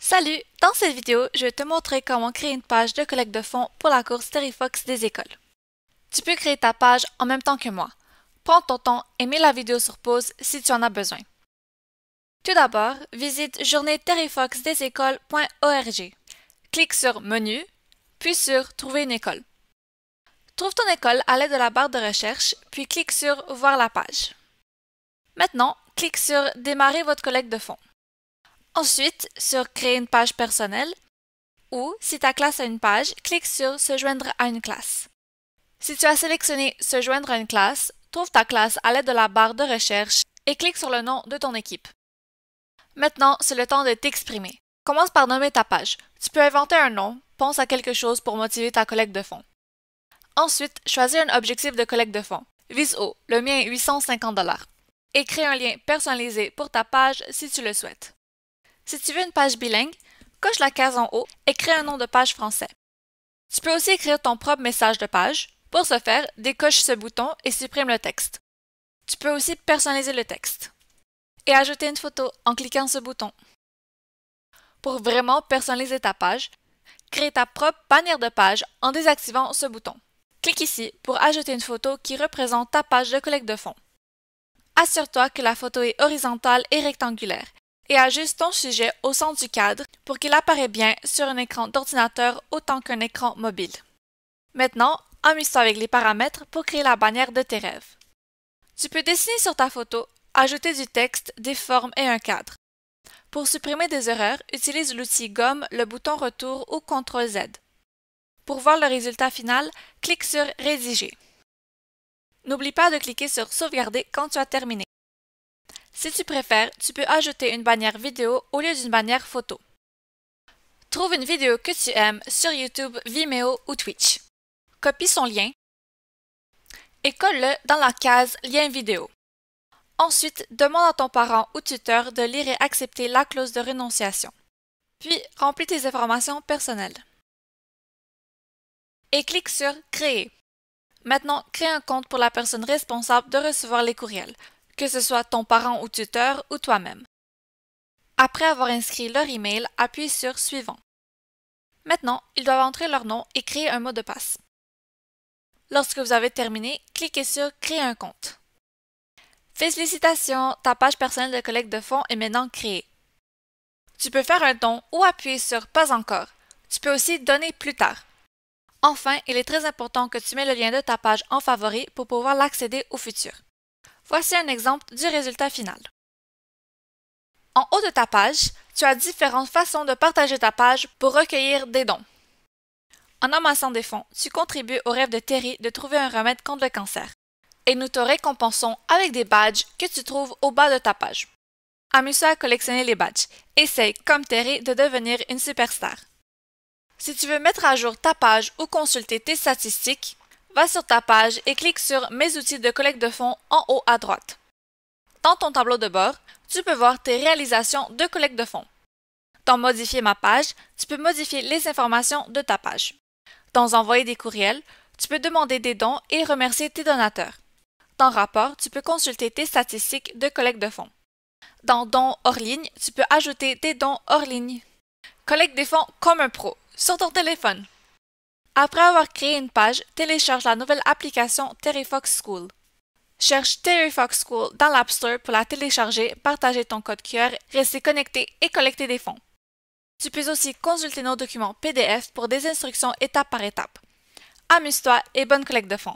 Salut! Dans cette vidéo, je vais te montrer comment créer une page de collecte de fonds pour la course TerryFox des écoles. Tu peux créer ta page en même temps que moi. Prends ton temps et mets la vidéo sur pause si tu en as besoin. Tout d'abord, visite journéeterryfoxdesécoles.org. Clique sur Menu, puis sur Trouver une école. Trouve ton école à l'aide de la barre de recherche, puis clique sur Voir la page. Maintenant, clique sur Démarrer votre collecte de fonds. Ensuite, sur Créer une page personnelle ou, si ta classe a une page, clique sur Se joindre à une classe. Si tu as sélectionné Se joindre à une classe, trouve ta classe à l'aide de la barre de recherche et clique sur le nom de ton équipe. Maintenant, c'est le temps de t'exprimer. Commence par nommer ta page. Tu peux inventer un nom, pense à quelque chose pour motiver ta collecte de fonds. Ensuite, choisis un objectif de collecte de fonds. Vise haut, le mien est 850 $, et crée un lien personnalisé pour ta page si tu le souhaites. Si tu veux une page bilingue, coche la case en haut et crée un nom de page français. Tu peux aussi écrire ton propre message de page. Pour ce faire, décoche ce bouton et supprime le texte. Tu peux aussi personnaliser le texte et ajouter une photo en cliquant ce bouton. Pour vraiment personnaliser ta page, crée ta propre bannière de page en désactivant ce bouton. Clique ici pour ajouter une photo qui représente ta page de collecte de fonds. Assure-toi que la photo est horizontale et rectangulaire et ajuste ton sujet au centre du cadre pour qu'il apparaisse bien sur un écran d'ordinateur autant qu'un écran mobile. Maintenant, amuse-toi avec les paramètres pour créer la bannière de tes rêves. Tu peux dessiner sur ta photo, ajouter du texte, des formes et un cadre. Pour supprimer des erreurs, utilise l'outil Gomme, le bouton Retour ou CTRL-Z. Pour voir le résultat final, clique sur Rédiger. N'oublie pas de cliquer sur Sauvegarder quand tu as terminé. Si tu préfères, tu peux ajouter une bannière vidéo au lieu d'une bannière photo. Trouve une vidéo que tu aimes sur YouTube, Vimeo ou Twitch. Copie son lien et colle-le dans la case Lien vidéo. Ensuite, demande à ton parent ou tuteur de lire et accepter la clause de renonciation. Puis, remplis tes informations personnelles. Et clique sur Créer. Maintenant, crée un compte pour la personne responsable de recevoir les courriels, que ce soit ton parent ou tuteur ou toi-même. Après avoir inscrit leur email, appuie sur Suivant. Maintenant, ils doivent entrer leur nom et créer un mot de passe. Lorsque vous avez terminé, cliquez sur Créer un compte. Félicitations, ta page personnelle de collecte de fonds est maintenant créée. Tu peux faire un don ou appuyer sur Pas encore. Tu peux aussi donner plus tard. Enfin, il est très important que tu mets le lien de ta page en favori pour pouvoir l'accéder au futur. Voici un exemple du résultat final. En haut de ta page, tu as différentes façons de partager ta page pour recueillir des dons. En amassant des fonds, tu contribues au rêve de Terry de trouver un remède contre le cancer. Et nous te récompensons avec des badges que tu trouves au bas de ta page. Amuse-toi à collectionner les badges. Essaye, comme Terry, de devenir une superstar. Si tu veux mettre à jour ta page ou consulter tes statistiques, va sur ta page et clique sur Mes outils de collecte de fonds en haut à droite. Dans ton tableau de bord, tu peux voir tes réalisations de collecte de fonds. Dans Modifier ma page, tu peux modifier les informations de ta page. Dans Envoyer des courriels, tu peux demander des dons et remercier tes donateurs. Dans Rapport, tu peux consulter tes statistiques de collecte de fonds. Dans Dons hors ligne, tu peux ajouter des dons hors ligne. Collecte des fonds comme un pro, sur ton téléphone. Après avoir créé une page, télécharge la nouvelle application TerryFox School. Cherche TerryFox School dans l'App Store pour la télécharger, partager ton code QR, rester connecté et collecter des fonds. Tu peux aussi consulter nos documents PDF pour des instructions étape par étape. Amuse-toi et bonne collecte de fonds!